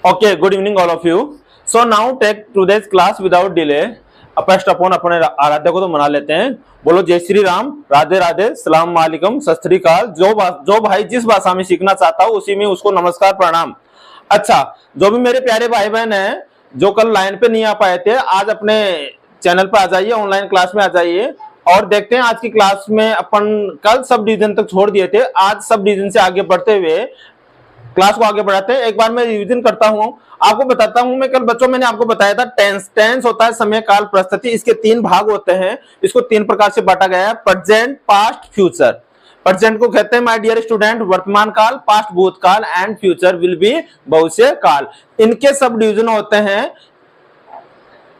Okay, good evening all of you. So now take today's class without delay. First अपन अपने आराध्य को तो मना लेते हैं। बोलो जय श्री राम, राधे राधे, सलाम वालेकुम, सत श्री अकाल। जो भाई जिस भाषा में सीखना चाहता हो उसी में उसको नमस्कार प्रणाम। अच्छा, जो भी मेरे प्यारे भाई बहन हैं जो कल लाइन पे नहीं आ पाए थे, आज अपने चैनल पे आ जाइए, ऑनलाइन क्लास में आ जाइए और देखते हैं आज की क्लास में अपन कल सब डिवीजन तक छोड़ दिए थे, आज सब डिवीजन से आगे बढ़ते हुए क्लास को आगे बढ़ाते हैं। एक बार मैं रिवीजन करता हूं, आपको बताता हूं। मैं कल बच्चों मैंने आपको बताया था टेंस होता है समय काल परिस्थिति, इसके तीन भाग होते हैं, इसको तीन प्रकार से बांटा गया है, प्रेजेंट, पास्ट, फ्यूचर। प्रेजेंट को कहते हैं माय डियर स्टूडेंट वर्तमान काल, पास्ट भूतकाल एंड फ्यूचर विल बी भविष्य काल। इनके सब डिवीजन होते हैं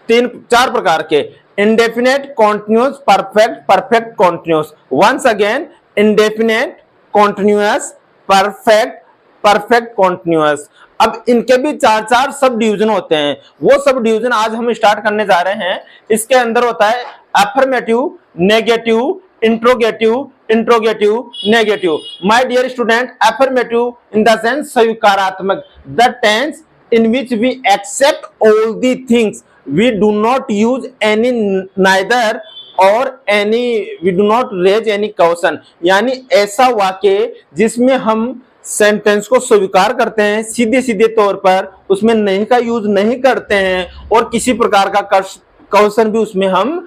चार प्रकार के, indefinite, continuous, perfect, perfect continuous. Once again, indefinite, continuous, perfect, perfect continuous. अब इनके भी चार सब डिवीजन होते हैं। वो सब डिवीजन आज हम स्टार्ट करने जा रहे हैं। इसके अंदर होता है affirmative, negative, interrogative, interrogative, negative. My dear student, affirmative in the sense स्वीकारात्मक, the tense in which we accept all the things, we do not use any neither और we do not raise any caution। यानी ऐसा वाक्य जिसमें हम sentence को स्वीकार करते हैं सीधे सीधे तौर पर, उसमें नहीं का यूज नहीं करते हैं और किसी प्रकार का क्वेश्चन भी उसमें हम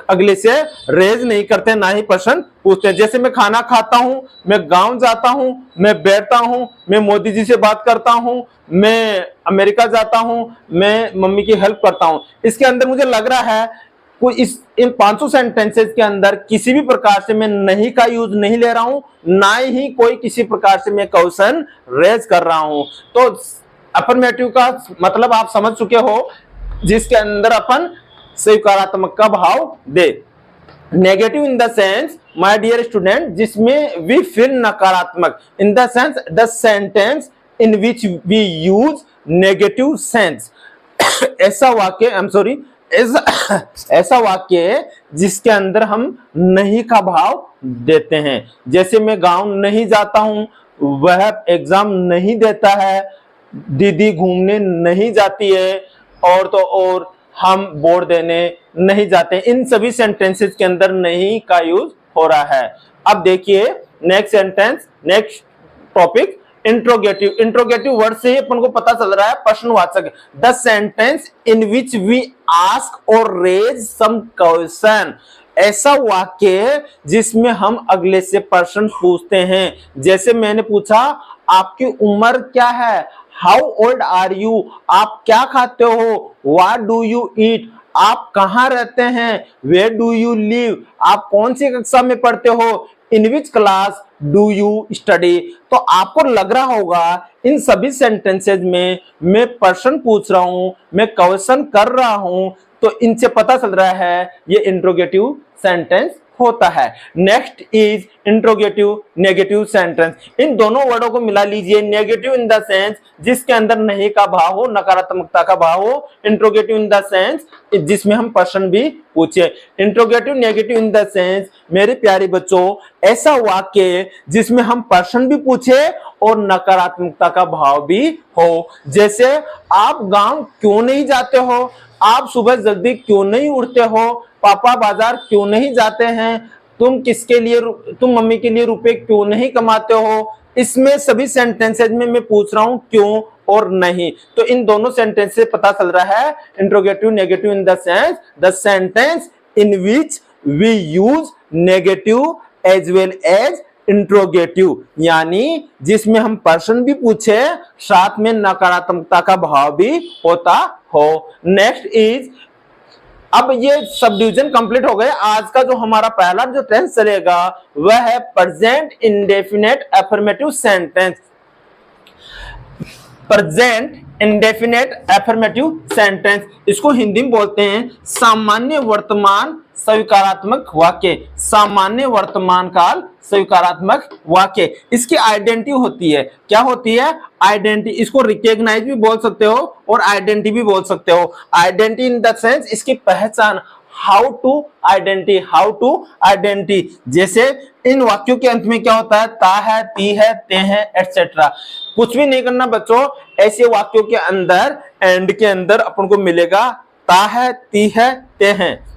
अगले से रेज नहीं करते, ना ही प्रश्न पूछते हैं। जैसे मैं खाना खाता हूं, मैं गांव जाता हूं, मैं बैठता हूं, मैं मोदी जी से बात करता हूं, मैं अमेरिका जाता हूं, मैं मम्मी की हेल्प करता हूं। इसके अंदर मुझे लग रहा है कोई इन 500 सेंटेंसेस के अंदर किसी भी प्रकार से मैं नहीं का यूज नहीं ले रहा हूं, ना ही कोई किसी प्रकार से मैं क्वेश्चन रेज कर रहा हूं। तो अफर्मेटिव का मतलब आप समझ चुके हो, जिसके अंदर अपन स्वीकारात्मक का भाव दे। Negative in the sense my dear student, जिसमें वी फील नकारात्मक, in the sense the sentence in which we use negative sense. ऐसा वाक्य ऐसा वाक्य जिसके अंदर हम नहीं का भाव देते हैं। जैसे मैं गांव नहीं जाता हूं, वह एग्जाम नहीं देता है, दीदी घूमने नहीं जाती है, और तो और हम बोर्ड देने नहीं जाते। इन सभी सेंटेंसेस के अंदर नहीं का यूज हो रहा है। अब देखिए next sentence, next topic interrogative. Interrogative word से ही अपन को पता चल रहा है प्रश्नवाचक। The sentence in which we ask और रेज सम क्वेश्चन, ऐसा वाक्य जिसमें हम अगले से प्रश्न पूछते हैं। जैसे मैंने पूछा आपकी उम्र क्या है, हाउ ओल्ड आर यू, आप क्या खाते हो, व्हाट डू यू ईट, आप कहाँ रहते हैं, वेयर डू यू लिव, आप कौन सी कक्षा में पढ़ते हो, in which class do you study. तो आपको लग रहा होगा इन सभी सेंटेंसेज में मैं प्रश्न पूछ रहा हूं, मैं क्वेश्चन कर रहा हूं, तो इनसे पता चल रहा है ये इंट्रोगेटिव सेंटेंस होता है। Next is interrogative negative sentence. इन दोनों वर्डों को मिला लीजिए। नेगेटिव इन द सेंस जिसके अंदर नहीं का भाव हो, नकारात्मकता का भाव हो। इंट्रोगेटिव इन द सेंस जिसमें हम प्रश्न भी पूछे। Interrogative negative in the sense मेरे प्यारे बच्चों, ऐसा वाक्य जिसमें हम प्रश्न भी पूछे और नकारात्मकता का भाव भी हो। जैसे आप गांव क्यों नहीं जाते हो, आप सुबह जल्दी क्यों नहीं उठते हो, पापा बाजार क्यों नहीं जाते हैं, तुम मम्मी के लिए रुपए क्यों नहीं कमाते हो। इसमें सभी सेंटेंसेज में मैं पूछ रहा हूं क्यों और नहीं। तो इन दोनों सेंटेंस से पता चल रहा है interrogative negative in the sense the sentence in which we use negative as well as interrogative, यानी जिसमें हम प्रश्न भी पूछे साथ में नकारात्मकता का भाव भी होता हो। नेक्स्ट इज, अब ये सब डिवीजन कंप्लीट हो गए। आज का जो हमारा पहला जो टेंस चलेगा वह है present indefinite affirmative sentence. Present indefinite affirmative sentence, इसको हिंदी में बोलते हैं सामान्य वर्तमान स्वीकारात्मक वाक्य। सामान्य वर्तमान काल स्वीकारात्मक वाक्य, इसकी आइडेंटिटी होती है। क्या होती है? आइडेंटिटी। इसको रिकॉग्नाइज भी बोल सकते हो और आइडेंटिटी भी बोल सकते हो। आइडेंटिटी इन द सेंस इसकी पहचान, हाउ टू आइडेंटिटी। जैसे इन वाक्यों के अंत में क्या होता है, ता है, ती है, ते है, एटसेट्रा। कुछ भी नहीं करना बच्चों, ऐसे वाक्यों के अंदर एंड के अंदर अपन को मिलेगा ता है, ती है, ते है।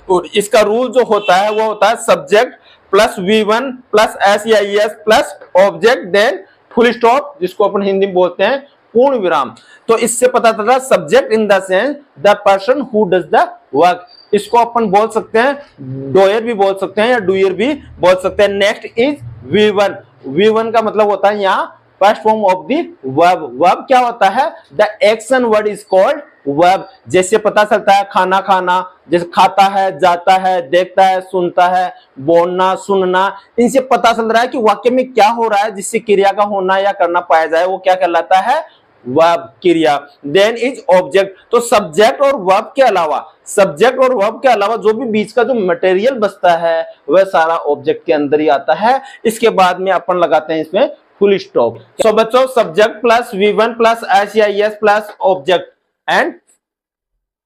और इसका रूल जो होता है वो होता है subject plus V1 plus S या ES plus object then full stop, जिसको अपन हिंदी में बोलते हैं पूर्ण विराम। तो इससे पता चलता है subject in the sense the person who does the work. इसको अपन बोल सकते हैं डोयर भी बोल सकते हैं या डूयर भी बोल सकते हैं। Next is V1। V1 का मतलब होता है यहाँ first form of the verb. Verb क्या होता है, the action word is called verb. जैसे पता चलता है खाना खाना, जैसे खाता है, जाता है, देखता है, सुनता है, बोलना, सुनना, इनसे पता चल रहा है कि वाक्य में क्या हो रहा है, जिससे क्रिया का होना या करना पाया जाए, वो क्या कहलाता है, वर्ब, क्रिया। Then is object. तो सब्जेक्ट और वर्ब के अलावा, सब्जेक्ट और वर्ब के अलावा जो भी बीच का जो मटेरियल बचता है वह सारा ऑब्जेक्ट के अंदर ही आता है। इसके बाद में अपन लगाते हैं इसमें फुल स्टॉप। सो बच्चों subject plus V1 plus S या ES plus object and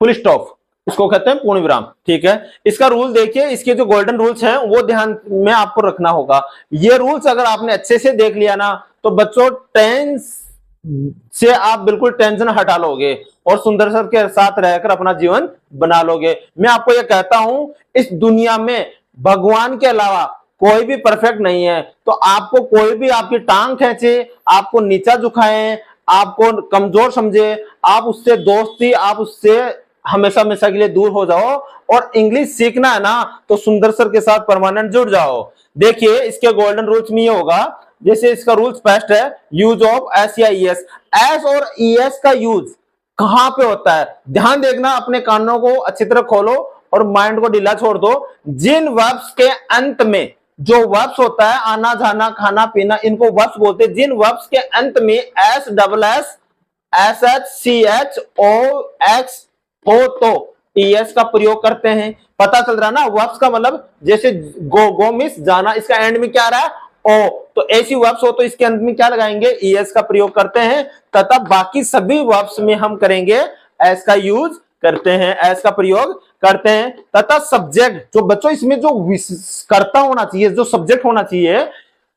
full stop, इसको कहते हैं पूर्ण विराम। ठीक है, इसका रूल देखिए, इसके जो गोल्डन रूल्स हैं वो ध्यान में आपको रखना होगा। ये रूल्स अगर आपने अच्छे से देख लिया ना तो बच्चों टेंस से आप बिल्कुल टेंशन हटा लोगे और सुंदर सर के साथ रहकर अपना जीवन बना लोगे। मैं आपको ये कहता हूं इस दुनिया में भगवान के अलावा कोई भी परफेक्ट नहीं है। तो आपको कोई भी आपकी टांग खींचे, आपको नीचा झुकाए, आपको कमजोर समझे, आप उससे दोस्ती, आप उससे हमेशा हमेशा के लिए दूर हो जाओ। और इंग्लिश सीखना है ना तो सुंदर सर के साथ परमानेंट जुड़ जाओ। देखिए इसके गोल्डन रूल्स में ये होगा, जैसे इसका रूल्स फर्स्ट है यूज ऑफ S या ES। S और ES का यूज कहां पे होता है, ध्यान देखना, अपने कानों को अच्छी तरह खोलो और माइंड को ढीला छोड़ दो। जिन वर्ब्स के अंत में जो वर्ब्स होता है आना जाना खाना पीना, इनको वर्ब्स बोलते हैं। जिन वर्ब्स के अंत में S double S SH CH OX हो तो ES का प्रयोग करते हैं। पता चल रहा ना, वर्ब्स का मतलब जैसे गो मिस जाना, इसका एंड में क्या आ रहा है, ओ। तो ऐसी वर्ब्स हो तो इसके अंत में क्या लगाएंगे, ES का प्रयोग करते हैं। तथा बाकी सभी वर्ब्स में हम करेंगे S का यूज करते हैं, S का प्रयोग करते हैं। तथा सब्जेक्ट जो बच्चों इसमें जो कर्ता होना चाहिए, जो सब्जेक्ट होना चाहिए,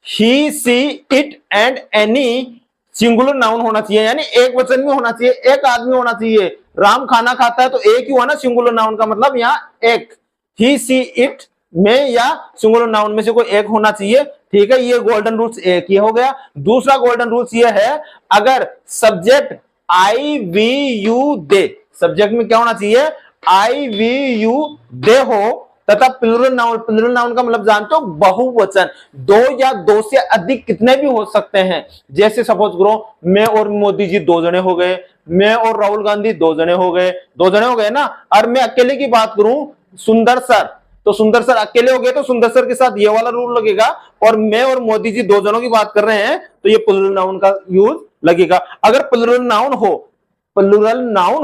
he she it and any singular noun होना चाहिए, यानी एक वचन में होना चाहिए, एक आदमी होना चाहिए। राम खाना खाता है तो एक ही हुआ ना सिंगुलर नाउन का मतलब, यहाँ एक। ही सी इट में या सिंगुलर नाउन में से कोई एक होना चाहिए। ठीक है, ये गोल्डन रूल्स एक ये हो गया। दूसरा गोल्डन रूल्स ये है, अगर subject I we you they, subject में क्या होना चाहिए, आई वी यू दे हो। तथा प्लूरल नाउन का मतलब जानते हो, बहुवचन। दो या दो से अधिक कितने भी हो सकते हैं। जैसे सपोज करो मैं और मोदी जी दो जने हो गए, मैं और राहुल गांधी दो जने हो गए, दो जने हो गए ना। और मैं अकेले की बात करूं सुंदर सर, तो सुंदर सर अकेले हो गए तो सुंदर सर के साथ ये वाला रूल लगेगा। और मैं और मोदी जी दो जनों की बात कर रहे हैं तो ये प्लूरल नाउन का यूज लगेगा। अगर प्लूरल नाउन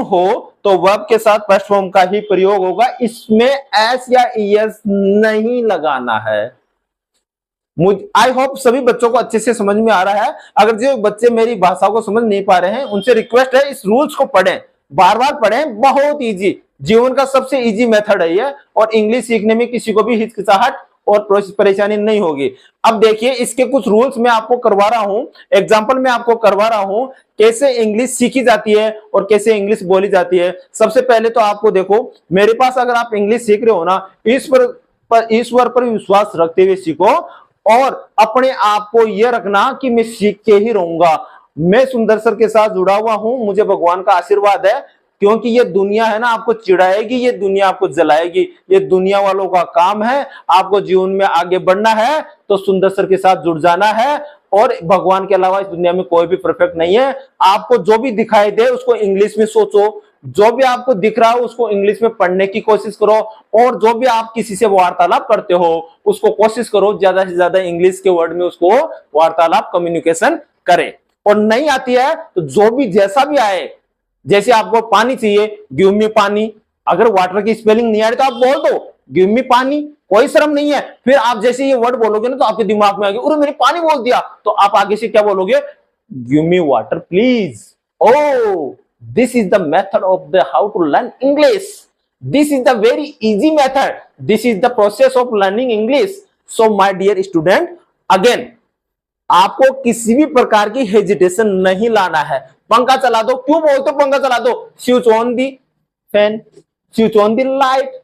हो तो वर्ब के साथ फर्स्ट फॉर्म का ही प्रयोग होगा, इसमें S या ES नहीं लगाना है। आई होप सभी बच्चों को अच्छे से समझ में आ रहा है। अगर जो बच्चे मेरी भाषा को समझ नहीं पा रहे हैं उनसे रिक्वेस्ट है इस रूल्स को पढ़ें, बार बार पढ़ें, बहुत इजी, जीवन का सबसे इजी मेथड है ये। और इंग्लिश सीखने में किसी को भी हिचकिचाहट और परेशानी नहीं होगी। अब देखिए इसके कुछ रूल्स मैं आपको करवा रहा हूं, एग्जांपल मैं आपको करवा रहा हूं कैसे इंग्लिश सीखी जाती है और कैसे इंग्लिश बोली जाती है। सबसे पहले तो आपको देखो, मेरे पास अगर आप इंग्लिश सीख रहे हो ना, ईश्वर पर विश्वास रखते हुए सीखो और अपने आप को यह रखना कि मैं सीख के ही रहूंगा। मैं सुंदर सर के साथ जुड़ा हुआ हूं, मुझे भगवान का आशीर्वाद है, क्योंकि ये दुनिया है ना आपको चिढ़ाएगी, ये दुनिया आपको जलाएगी, ये दुनिया वालों का काम है। आपको जीवन में आगे बढ़ना है तो सुंदर सर के साथ जुड़ जाना है। और भगवान के अलावा इस दुनिया में कोई भी परफेक्ट नहीं है। आपको जो भी दिखाई दे उसको इंग्लिश में सोचो, जो भी आपको दिख रहा हो उसको इंग्लिश में पढ़ने की कोशिश करो। और जो भी आप किसी से वार्तालाप करते हो उसको कोशिश करो ज्यादा से ज्यादा इंग्लिश के वर्ड में उसको वार्तालाप कम्युनिकेशन करे। और नहीं आती है तो जो भी जैसा भी आए, जैसे आपको पानी चाहिए, गिव मी पानी, अगर वाटर की स्पेलिंग नहीं आ रही तो आप बोल दो गिव मी पानी, कोई शर्म नहीं है। फिर आप जैसे ये वर्ड बोलोगे ना तो आपके दिमाग में आ गया, अरे मैंने पानी बोल दिया, तो आप आगे से क्या बोलोगे, give me water please. Oh this is the method of the how to learn English. This is the very easy method. This is the process of learning English. So my dear student, again, आपको किसी भी प्रकार की hesitation नहीं लाना है। पंखा चला दो, क्यों बोलते हो पंखा चला दो? Switch on the fan, switch on the light,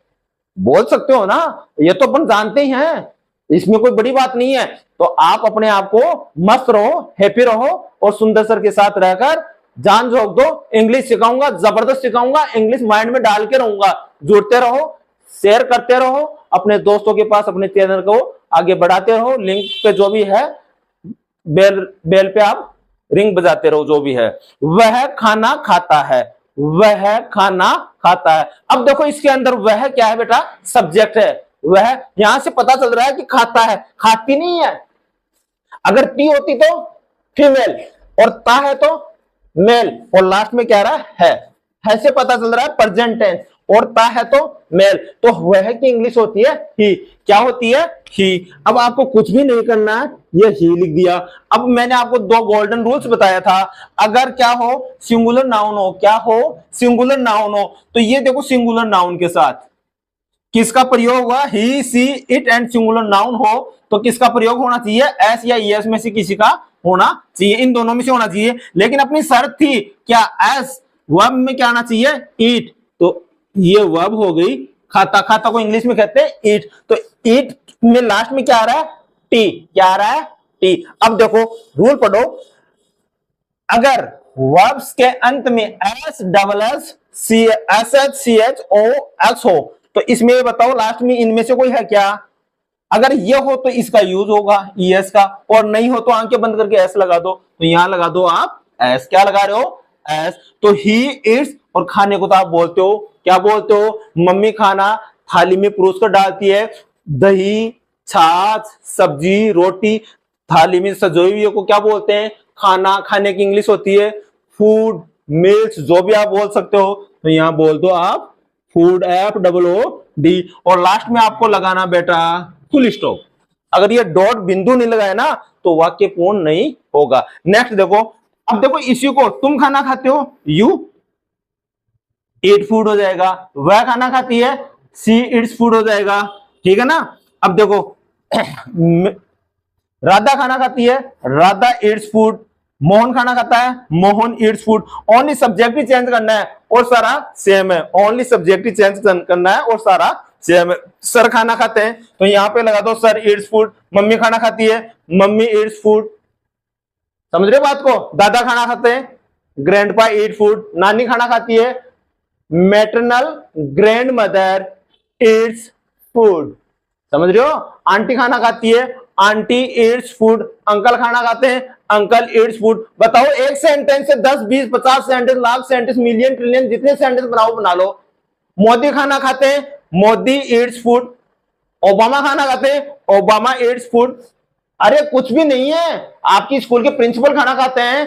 बोल सकते हो ना, ये तो अपन जानते ही हैं, इसमें कोई बड़ी बात नहीं है। तो आप अपने आप को मस्त रहो, हैप्पी रहो और सुंदर सर के साथ रहकर जान झोंक दो। इंग्लिश सिखाऊंगा, जबरदस्त सिखाऊंगा, इंग्लिश माइंड में डाल के रहूंगा। जुड़ते रहो, शेयर करते रहो अपने दोस्तों के पास, अपने चैनल को आगे बढ़ाते रहो। लिंक पे जो भी है, बेल बेल पे आप रिंग बजाते रहो। जो भी है, वह खाना खाता है, वह खाना खाता है। अब देखो इसके अंदर वह क्या है बेटा? सब्जेक्ट है। वह, यहां से पता चल रहा है कि खाता है, खाती नहीं है। अगर टी होती तो फीमेल और ता है तो मेल, और लास्ट में क्या रहा है? से पता चल रहा है प्रेजेंट टेंस, और ता है तो मेल। तो वह की इंग्लिश होती है ही। क्या होती है? ही। अब आपको कुछ भी नहीं करना है, ये ही लिख दिया। अब मैंने आपको दो गोल्डन रूल्स बताया था। अगर क्या हो, सिंगुलर नाउन हो, क्या हो, सिंगुलर नाउन हो, तो ये देखो सिंगुलर नाउन के साथ किसका प्रयोग हुआ? ही, she, it and singular noun हो तो किसका प्रयोग होना चाहिए? एस या ईएस में से किसी का होना चाहिए, इन दोनों में से होना चाहिए। लेकिन अपनी शर्त थी क्या? एस, वर्ब में क्या आना चाहिए? ईट। तो ये वर्ब हो गई। खाता, खाता को इंग्लिश में कहते हैं ईट। तो ईट में लास्ट में क्या आ रहा है? टी। क्या आ रहा है? टी। अब देखो रूल पढ़ो, अगर वर्ब्स के अंत में एस, डबल एस, सी, एस एच, सी एच, ओ, एक्स हो, तो इसमें ये बताओ लास्ट में इनमें से कोई है क्या? अगर ये हो तो इसका यूज होगा ईएस का, और नहीं हो तो आंखें बंद करके एस लगा दो। तो यहां लगा दो आप एस। क्या लगा रहे हो? एस। तो ही इट्स, और खाने को तो आप बोलते हो, क्या बोलते हो? मम्मी खाना थाली में परोस कर डालती है। दही, छाछ, सब्जी, रोटी थाली में सजोई हुई को क्या बोलते हैं? खाना। खाने की इंग्लिश होती है फूड, मील्स, जो भी आप बोल सकते हो। तो यहां बोल दो आप food, F double O D. और लास्ट में आपको लगाना बेटा फुल स्टॉप। अगर ये डॉट बिंदु नहीं लगाए ना तो वाक्य पूर्ण नहीं होगा। नेक्स्ट देखो, अब देखो इसी को, तुम खाना खाते हो, यू ईट फूड हो जाएगा। वह खाना खाती है, सी इट्स फूड हो जाएगा। ठीक है ना? अब देखो राधा खाना खाती है, राधा ईट्स फूड। मोहन खाना खाता है, Mohan eats food. Only subject ही चेंज करना है और सारा सेम है। ओनली सब्जेक्ट ही चेंज करना है और सारा सेम है। सर खाना खाते हैं तो यहां पे लगा दो सर ईट्स फूड। मम्मी खाना खाती है, मम्मी ईट्स फूड। समझ रहे बात को? दादा खाना खाते हैं, ग्रैंडपा ईट फूड। नानी खाना खाती है, maternal grand mother Yeats food. समझ रहे हो? आंटी खाना खाती है, आंटी ईट्स फूड। अंकल खाना खाते हैं, अंकल ईट्स फूड। बताओ एक सेंटेंस से 10, 20, 50 sentence, lakh sentence, million, trillion, जितने सेंटेंस बनाओ बना लो। मोदी खाना खाते हैं, मोदी ईट्स फूड। ओबामा खाना खाते हैं, ओबामा ईट्स फूड। अरे कुछ भी नहीं है। आपकी स्कूल के प्रिंसिपल खाना खाते हैं,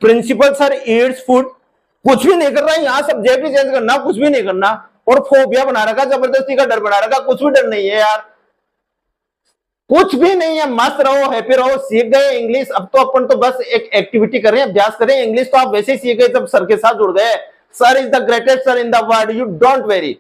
प्रिंसिपल सर ईट्स फूड। कुछ भी नहीं कर रहा, यहां सब्जेक्ट भी चेंज करना, कुछ भी नहीं करना। और फोबिया बना रखा, जबरदस्ती का डर बना रखा। कुछ भी डर नहीं है यार, कुछ भी नहीं है। मस्त रहो, हैप्पी रहो। सीख गए इंग्लिश, अब तो अपन तो बस एक एक्टिविटी करें, अभ्यास करें। इंग्लिश तो आप वैसे ही सीख गए जब सर के साथ जुड़ गए। Sir is the greatest sir in the world, you don't worry.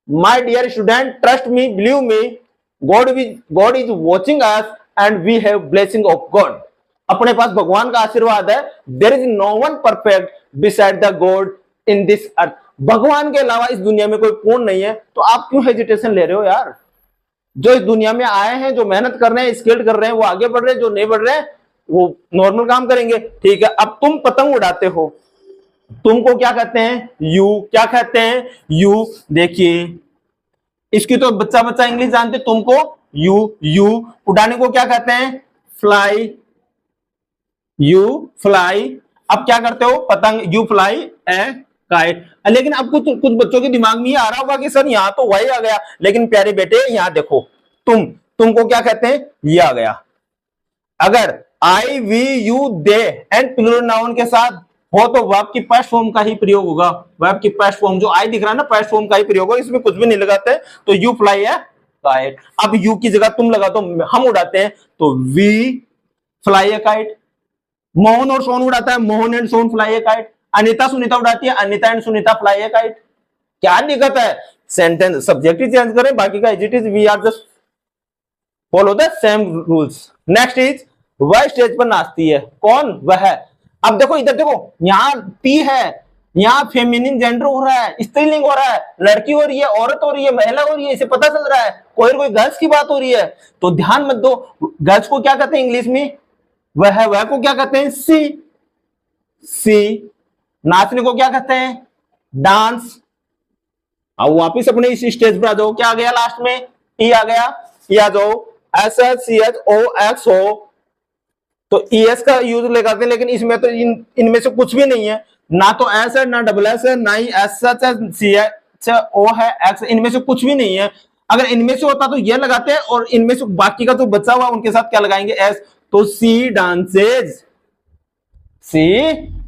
My dear student, trust me, believe me, God is watching us and we have blessing of God. अपने पास भगवान का आशीर्वाद है। There is no one perfect beside the God in this earth. भगवान के अलावा इस दुनिया में कोई पूर्ण नहीं है। तो आप क्यों हेजिटेशन ले रहे हो यार? जो इस दुनिया में आए हैं, जो मेहनत कर रहे हैं, स्किल्ड कर रहे हैं, वो आगे बढ़ रहे हैं। जो नहीं बढ़ रहे हैं वो नॉर्मल काम करेंगे। ठीक है, अब तुम पतंग उड़ाते हो, तुमको क्या कहते हैं? यू। क्या कहते हैं? यू। देखिए इसकी तो बच्चा बच्चा इंग्लिश जानते, तुमको यू। यू उड़ाने को क्या कहते हैं? फ्लाई। You fly. अब क्या करते हो? पतंग। You fly a kite. लेकिन अब कुछ कुछ बच्चों के दिमाग में ये आ रहा होगा कि सर यहाँ तो वही आ गया, लेकिन प्यारे बेटे यहाँ देखो, तुमको क्या कहते हैं? ये आ गया। अगर I, we, you, they and plural noun के साथ हो तो वर्ब की पास्ट फॉर्म का ही प्रयोग होगा। वर्ब की पास्ट फॉर्म जो आई दिख रहा है ना, पास्ट फॉर्म का ही प्रयोग होगा। इसमें कुछ भी नहीं लगाते, तो यू फ्लाई है काइट। अब यू की जगह तुम लगा दो, हम उड़ाते हैं, तो we fly a kite. Mohan और सोन उड़ाता है, Mohan and Sohan fly a kite. Anita Sunita उड़ाती है, Anita and Sunita fly a kite. क्या दिक्कत है? सेंटेंस सब्जेक्ट ही चेंज करें, बाकी का as it is, we are just follow the same rules. Next is वह स्टेज पर नाचती है, कौन? वह। अब देखो इधर देखो, यहाँ टी है, यहाँ फेमिनिन जेंडर हो रहा है, स्त्रीलिंग हो रहा है, लड़की हो रही है, औरत हो रही है, महिला हो रही है, इसे पता चल रहा है कोई गर्ल्स की बात हो रही है। तो ध्यान मत दो, गर्ल्स को क्या कहते हैं इंग्लिश में? वह को क्या कहते हैं? सी। नाचने को क्या कहते हैं? डांस। अब वापिस अपने इस स्टेज पर आ जाओ, क्या आ गया लास्ट में? टी आ गया, ये आ जाओ, SHCHOX हो तो ES का यूज लगाते हैं, लेकिन इसमें तो इनमें से कुछ भी नहीं है, ना तो S है, ना डबल S है, ना ही SHCHO है, X, इनमें से कुछ भी नहीं है। अगर इनमें से होता तो ये लगाते हैं, और इनमें से बाकी का जो बचा हुआ उनके साथ क्या लगाएंगे? S। तो सी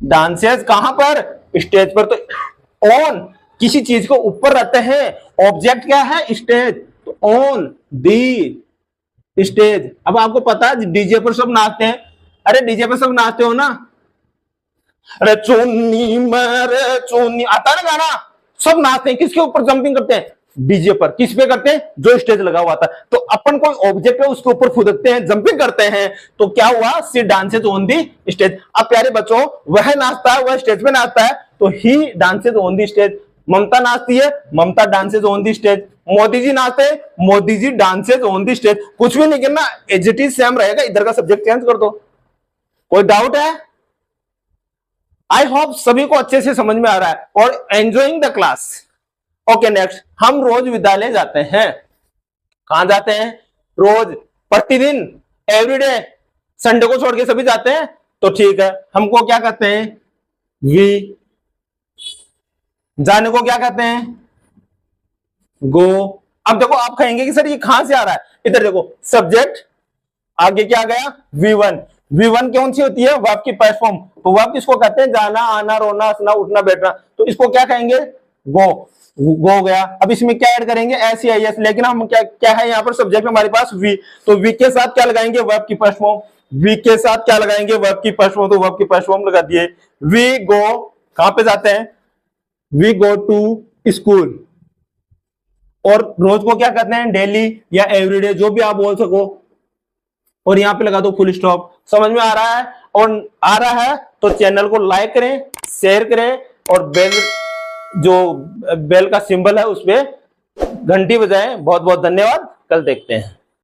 डांसेज कहां पर? स्टेज पर। तो ऑन किसी चीज को ऊपर रहते हैं, ऑब्जेक्ट क्या है? स्टेज। तो ऑन दी स्टेज। अब आपको पता है डीजे पर सब नाचते हैं, अरे डीजे पर सब नाचते हो ना, अरे चुन्नी मेरे चुन्नी, आता है ना गाना, सब नाचते हैं, किसके ऊपर जंपिंग करते हैं? डीजे पर। किस पे करते हैं? जो स्टेज लगा हुआ था। तो अपन कोई ऑब्जेक्ट है उसके ऊपर फुदकते हैं, जंपिंग करते हैं, तो क्या हुआ? सी डांसेज ऑन दी स्टेज। अब प्यारे बच्चों, वह नाचता है, वह स्टेज पे नाचता है, तो he dances on the stage. Mamata नाचती है, Mamata dances on the stage. Modi ji नाचते हैं, Modi ji dances on the stage. कुछ भी नहीं करना, एज इट इज सेम रहेगा, इधर का सब्जेक्ट चेंज कर दो। कोई डाउट है? आई होप सभी को अच्छे से समझ में आ रहा है और enjoying the class. Okay next, हम रोज विद्यालय जाते हैं। कहां जाते हैं? रोज, प्रतिदिन, एवरीडे, संडे को छोड़ के सभी जाते हैं। तो ठीक है, हमको क्या कहते हैं? वी। जाने को क्या कहते हैं? गो। अब देखो आप कहेंगे कि सर ये कहां से आ रहा है, इधर देखो, सब्जेक्ट आगे क्या आ गया? V1। V1 कौन सी होती है? वर्ब की पास्ट फॉर्म। तो वर्ब किसको कहते हैं? जाना, आना, रोना, हंसना, उठना, बैठना। तो इसको क्या कहेंगे? गो। गो हो गया। अब इसमें क्या ऐड करेंगे? SEIS, लेकिन हम क्या है यहाँ पर सब्जेक्ट हमारे पास V। तो V के साथ क्या लगाएंगे? वर्ब की फर्स्ट फॉर्म। V के साथ क्या लगाएंगे? वर्ब की फर्स्ट फॉर्म। तो वर्ब की फर्स्ट फॉर्म लगा दिए। वी गो, कहां पे जाते हैं? We go to school. और रोज को क्या कहते हैं? डेली या एवरीडे, जो भी आप बोल सको। और यहां पे लगा दो फुल स्टॉप। समझ में आ रहा है? और आ रहा है तो चैनल को लाइक करें, शेयर करें, और बेल का सिंबल है उस पर घंटी बजाएं। बहुत बहुत धन्यवाद, कल देखते हैं।